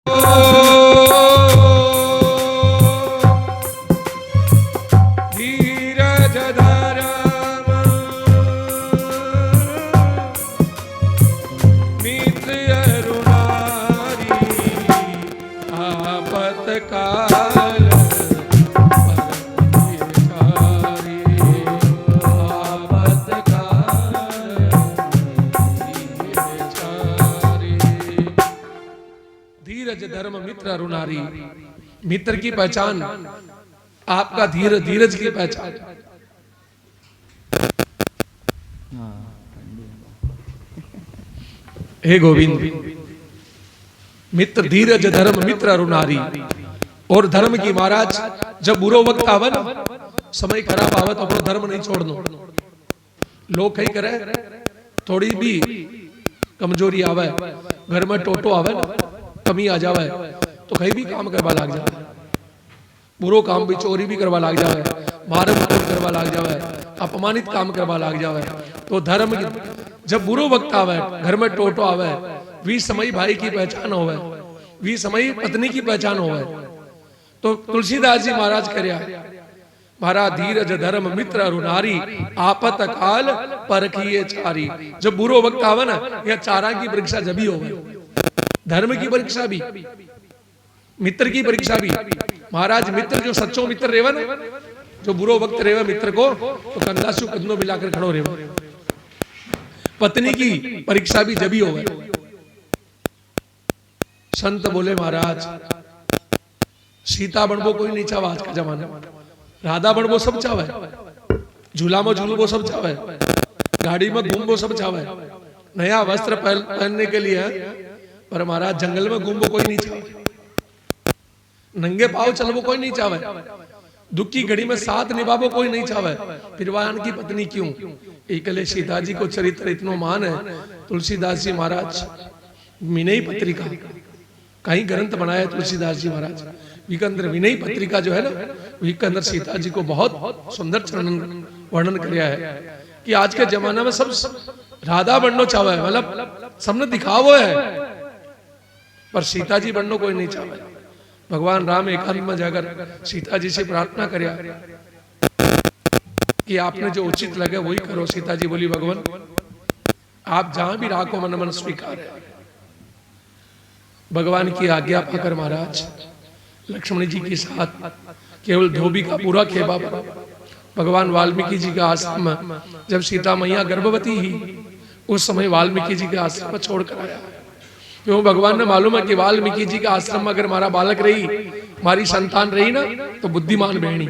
धीरज धर्म मित्र अरुणारी आपतकाल धीरज धर्म मित्र अरुणारी। मित्र की पहचान आपका धीरज की पहचान। हे गोविंद, मित्र धीरज धर्म मित्र अरुणारी। और धर्म की महाराज जब बुरो वक्त आवे ना, समय खराब आवे तो अपनो धर्म नहीं छोड़नो। लोग कहीं करे थोड़ी भी कमजोरी आवे, घर में टोटो आवे ना, कमी आ जावे तो कहीं भी काम करवा लाग जावे। बुरो काम भी, चोरी भी करवा लाग जावे, मारम करवा लाग जावे, अपमानित काम करवा लाग जावे। तो धर्म जब बुरो वक्त आवे, घर में टोटो आवे, वी समय भाई की पहचान होवे, वी समय पत्नी की पहचान होवे। तो तुलसीदास जी महाराज करया महाराज धीरज धर्म मित्र अरुणारी आपत काल परखिए चारी। जब बुरो वक्त आवे ना, यह चारा की परीक्षा जब ही होवे। धर्म की परीक्षा भी, मित्र की परीक्षा भी। महाराज मित्र जो सच्चो मित्र रेवा ना, जो बुरो वक्त रेवा मित्र को, तो कंधासु कंधों मिलाकर खड़ो रेवा। पत्नी की परीक्षा भी जब ही होवे। संत बोले महाराज सीता बनबो कोई नहीं चाहे आज का जमाना, राधा बनबो सब चाहे, झूला में झूलबो सब चाहे, गाड़ी में घूमबो सब चाहे, नया वस्त्र पहनने के लिए, पर महाराज जंगल में घूमबो कोई नहीं चाहे, नंगे पाव चलबो कोई नहीं चाहे, दुख की घड़ी में साथ निभाबो कोई नहीं चाहे। फिर वाहन की पत्नी क्यों? एकले सीता जी को चरित्र इतना मान है। तुलसीदास जी महाराज विनय पत्रिका कहीं ग्रंथ बनाया तुलसीदास जी महाराज। विके अंदर विनय पत्रिका जो है ना, विके अंदर सीता जी को बहुत सुंदर वर्णन किया है कि आज के जमाना में सब राधा बनना चाहे, मतलब सबने दिखावो है, पर सीता जी बनना कोई नहीं चाहे। भगवान राम एकांत में जाकर सीता जी से प्रार्थना करया कि आपने जो उचित लगे वही करो। सीता जी बोली भगवान आप जहां भी राखो मन मन स्वीकार है। भगवान की आज्ञा पाकर महाराज लक्ष्मण जी के साथ केवल धोबी का पूरा खेबा भगवान वाल्मीकि जी के आश्रम में, जब सीता मैया गर्भवती ही, उस समय वाल्मीकि जी के आश्रम में छोड़कर आया। क्यों? भगवान ने मालूम है कि वाल्मीकि जी के आश्रम में अगर हमारा बालक रही, हमारी संतान रही ना, तो बुद्धिमान बहनी।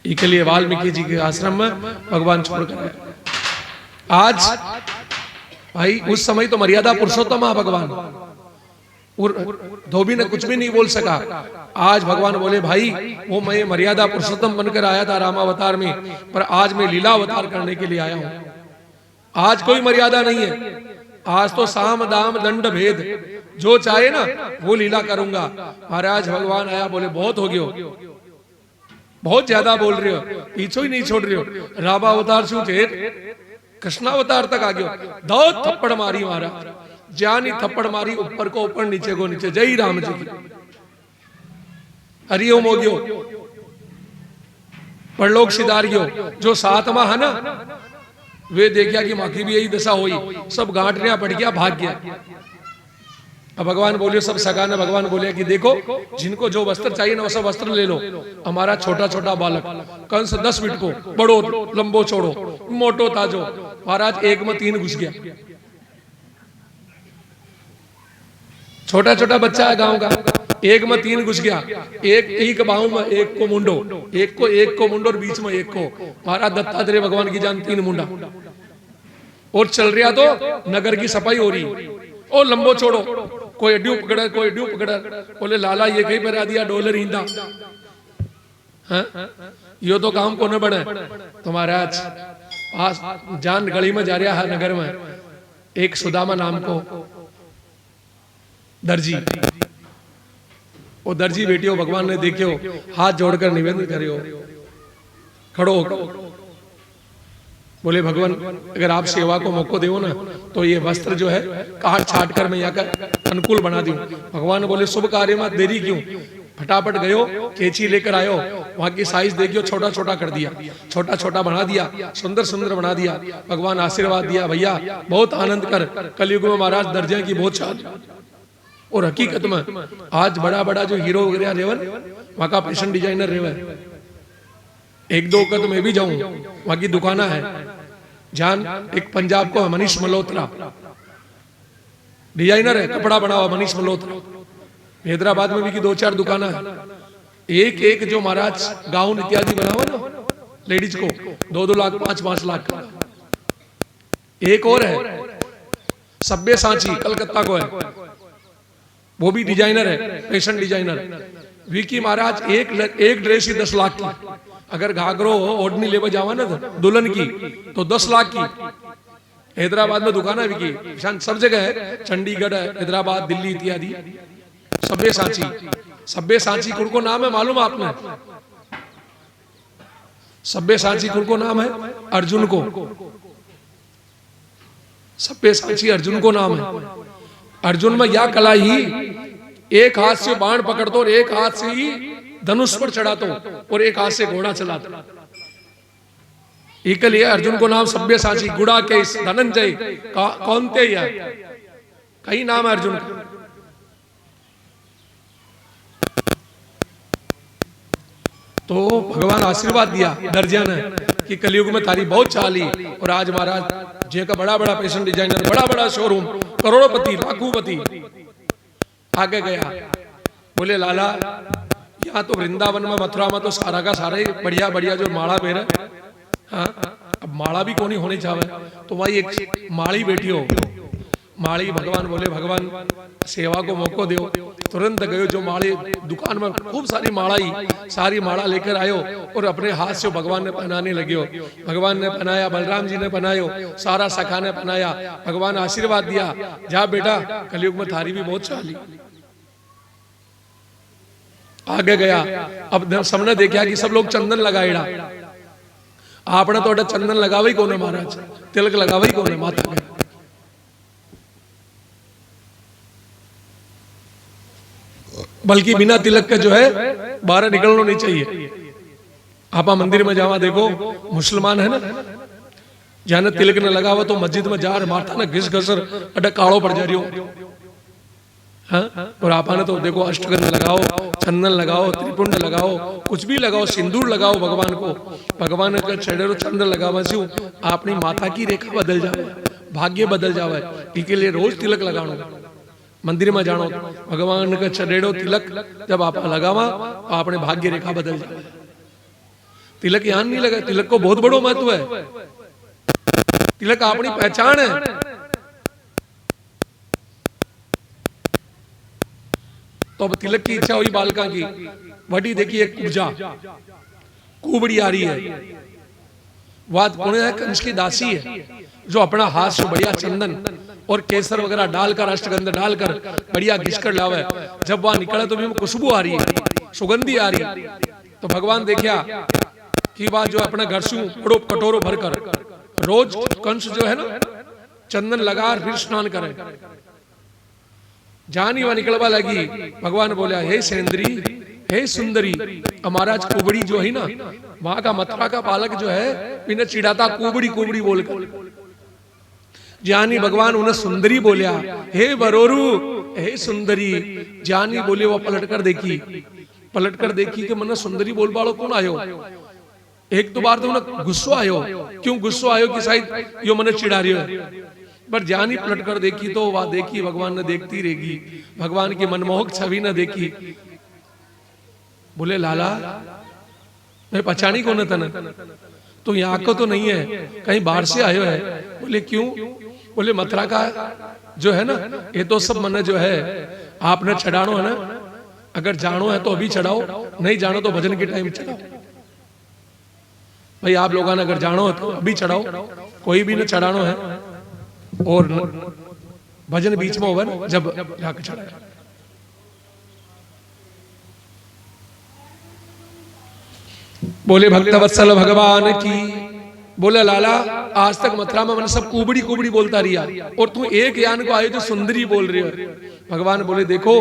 इसके लिए वाल्मीकि जी के आश्रम में भगवान छोड़कर आया। आज भाई उस समय तो मर्यादा पुरुषोत्तम है भगवान, धोबी ने कुछ भी नहीं बोल सका। आज भगवान बोले भाई वो मैं मर्यादा पुरुषोत्तम बनकर आया था रामावतार में, पर आज मैं लीला अवतार करने के लिए आया हूं। आज कोई मर्यादा नहीं है, आज तो साम दाम दंड भेद जो चाहे ना वो लीला करूंगा। महाराज भगवान आया, बोले बहुत हो गयो, बहुत ज्यादा बोल रहे हो, पीछे ही नहीं छोड़ रहे हो। रामावतार शू थे, कृष्णावतार तक आ गयो। दो थप्पड़ मारी महाराज, जानी थप्पड़ मारी, ऊपर को ऊपर, नीचे को नीचे। जय राम जी की हरिओम हो गयो। परलोक सिधारियो जो सातवा है ना, वे देखिया कि माँ की भी यही दशा हुई, सब गांठरिया पड़ गया, भाग गया। अब भगवान बोले सब सगा ने भगवान बोले कि देखो जिनको जो वस्त्र चाहिए ना वो सब वस्त्र ले लो। हमारा छोटा छोटा बालक कंस 10 फीट को, बड़ो लंबो छोड़ो मोटो ताजो, महाराज एक में 3 घुस गया। छोटा छोटा बच्चा है गांव का, एक में 3 घुस गया। एक बाहु में एक को मुंडो, एक को मुंडो और बीच में एक को। महाराज दत्तात्रेय भगवान की जान 3 मुंडा। और चल रहा तो नगर की सफाई हो रही, ओ लंबो छोड़ो, कोई अड्यू पकड़ा, कोई अड्यू पकड़ा। बोले लाला ये कहीं पर आ दिया डॉलर ईंदा, यो तो काम को न बने। तो महाराज आज जान गली में जा रहा है नगर में, एक सुदामा नाम को दर्जी, वो दर्जी बेटियों भगवान ने देखियो, हाथ जोड़कर निवेदन करियो, खड़ो बोले भगवान अगर आप सेवा को मौको दो ना तो ये वस्त्र जो है काट छाट कर मैं यहाँ का अनुकूल बना दूं। भगवान बोले शुभ कार्य में देरी क्यों, फटाफट गयो कैंची लेकर आयो, वहां की साइज देखियो, छोटा छोटा कर दिया, छोटा छोटा बना दिया, सुंदर सुंदर बना दिया। भगवान आशीर्वाद दिया, भैया बहुत आनंद कर, कलयुग में महाराज दर्जे की बहुत चाल। और हकीकत में आज बड़ा बड़ा जो हीरो वगैरह रेवन वहां का फैशन डिजाइनर रेवन, एक दो का तो मैं भी जाऊं, वहां की दुकाना है। जान एक पंजाब को मनीष मल्होत्रा डिजाइनर है, कपड़ा बना हुआ मनीष मल्होत्रा। हैदराबाद में भी की दो चार दुकाना है। एक एक जो महाराज गाउन इत्यादि बना हुआ ना लेडीज को 2-2 लाख 5-5 लाख का। एक और है सब्यसाची कलकत्ता को है, वो भी डिजाइनर है, फैशन डिजाइनर। विकी महाराज एक ड्रेस ही 10 लाख की। अगर घाघरो ओढ़नी लेवा जावा ना दुल्हन की तो 10 लाख की। हैदराबाद में दुकान है विकी, सब जगह है, चंडीगढ़ है, हैदराबाद, दिल्ली इत्यादि। सब्यसाची, सब्यसाची को नाम है मालूम आपने? सब्यसाची को नाम है अर्जुन को, सब्यसाची अर्जुन को नाम है। अर्जुन में यह कला ही, एक हाथ से बाण पकड़तो और एक हाथ से ही धनुष पर चढ़ातो और एक हाथ से घोड़ा चलाता। एक लिए अर्जुन को नाम सब्यसाची, गुड़ा के धनंजय कौनते है, कई नाम है अर्जुन का। तो भगवान आशीर्वाद दिया दर्जिया ने कि कलयुग में तारी बहुत चाली। और आज महाराज जे का बड़ा बड़ा फैशन डिजाइनर, बड़ा बड़ा शोरूम, करोड़पति लाखोपति आगे गया। बोले लाला यहाँ तो वृंदावन में मथुरा में तो सारा का सारा ही बढ़िया बढ़िया जो माला पहने, हाँ अब माला भी कोनी होनी चाहिए, तो वही एक माड़ी बैठी हो। माड़ी भगवान बोले भगवान सेवा को मौको दो। तुरंत गयो, जो माड़ी दुकान में खूब सारी सारी माला लेकर आयो और अपने हाथ से भगवान ने पहनाने लगे हो। भगवान ने पहनाया, बलराम जी ने पहनायो, सारा सखा ने पहनाया। भगवान आशीर्वाद दिया, जा बेटा कलयुग में थारी भी बहुत चाली। आगे गया, अब सबने देखा कि सब लोग चंदन लगाएड़ा, आपने तो चंदन लगावा ही कौन है महाराज, तिलक लगावा ही कौन है माथा में। बल्कि बिना तिलक का जो है बाहर निकलना नहीं चाहिए। आप मंदिर में जावा देखो, मुसलमान है ना, जाने तिलक न लगावा तो मस्जिद में जा मारता ना घिस घसर अड्डा कालो पड़ जा रही हो। हाँ? और आपने तो देखो अष्टगंध लगाओ, चंदन लगाओ, त्रिपुंड लगाओ, कुछ भी लगाओ, सिंदूर लगाओ भगवान को। भगवान का चढ़ेरो चंदन लगावा से अपनी माथा की रेखा बदल जावे, भाग्य बदल जावे। इसके लिए रोज तिलक लगानो, मंदिर में जानो, भगवान का चढ़ेड़ो तिलक जब आप लगावा तो अपने भाग्य रेखा बदल जाए। तिलक यहाँ नहीं लगा, तिलक को बहुत बड़ो महत्व है। तिलक अपनी पहचान है। तो अब तिलक की इच्छा हुई बालका की, वडी देखी एक कुब्जा कुबड़ी आ रही है, वाद पुण्य है, कंस की दासी है, जो अपना हाथ से बढ़िया चंदन और केसर वगैरह डालकर, अष्टगंध डालकर बढ़िया घिसकर लावे। जब वहां निकला तो भी खुशबू आ रही है, सुगंधी आ रही है। तो भगवान देखा कि वह जो अपना घर से बड़ो कटोरो भरकर रोज कंस जो है ना चंदन लगा फिर स्नान करे। जानी वह निकलवा लगी, भगवान बोला हे सेंद्री, हे सुंदरी। महाराज कुबड़ी जो है ना, वहां का मथुरा का बालक जो है बिना चिढ़ाता कुबड़ी कुबड़ी बोलकर। जानी भगवान उन्हें सुंदरी बोलिया, हे बरोरू, हे सुंदरी। जानी बोले, वो पलटकर देखी कि मन सुंदरी बोल बालो कौन आयो। एक दो बार तो उन्हें गुस्सा आयो, क्यों गुस्सा आयो कि शायद यो मन चिढ़ा रही है। पर जानी पलटकर देखी तो वह देखी भगवान ने देखती रहेगी, भगवान की मनमोहक छवि न देखी। बोले लाला मैं पहचानी कौन है तने, तो यहाँ को तो नहीं है, कहीं बाहर से आयो है। बोले क्यों? बोले मथुरा का जो है ना, ये तो सब मन जो है आपने चढ़ानो है ना, अगर जानो है तो अभी चढ़ाओ, नहीं जानो तो भजन के टाइम चढ़ाओ। भाई आप लोगों ने अगर जानो है तो अभी चढ़ाओ, कोई भी न चढ़ानो है, और भजन बीच में होगा ना जब जाकर चढ़ाए। बोले भक्तवत्सल भगवान की, बोले लाला आज तक मथुरा में मैंने सब कुबड़ी कुबड़ी बोलता रिया और तू एक यान को आए तो सुंदरी बोल रही हो। भगवान बोले देखो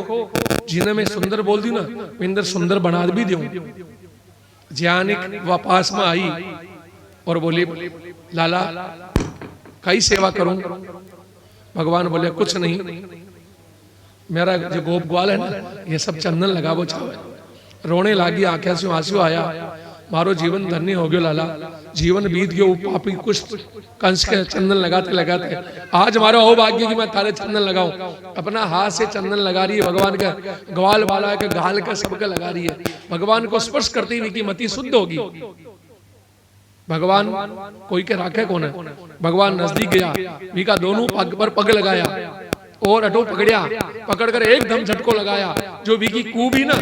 जिन्हें मैं सुंदर बोल दी ना मैं इंदर सुंदर बना भी दूं। ज्ञानिक वापस में आई और बोली लाला कई सेवा करूं। भगवान बोले कुछ नहीं, मेरा जो गोप ग्वाल है ना ये सब चंदन लगावो चाहे। रोने लागी, आंखें से आंसू आया, मारो जीवन धन्य हो गयो लाला, जीवन बीत गयो पापी कुछ कंस के चंदन लगाते लगाते आज हमारा हो भाग्य कि मैं थारे चंदन लगाऊं। अपना हाथ से चंदन लगा रही है, भगवान का ग्वाल वाला के गाल का सबका लगा रही है। भगवान को स्पर्श करती हुई की मति शुद्ध होगी। भगवान कोई के राखे कौन है। भगवान नजदीक गया, वी का दोनों पग पर पग लगाया और अटो पकड़िया, पकड़ कर एकदम झटको लगाया। जो वी की कू भी ना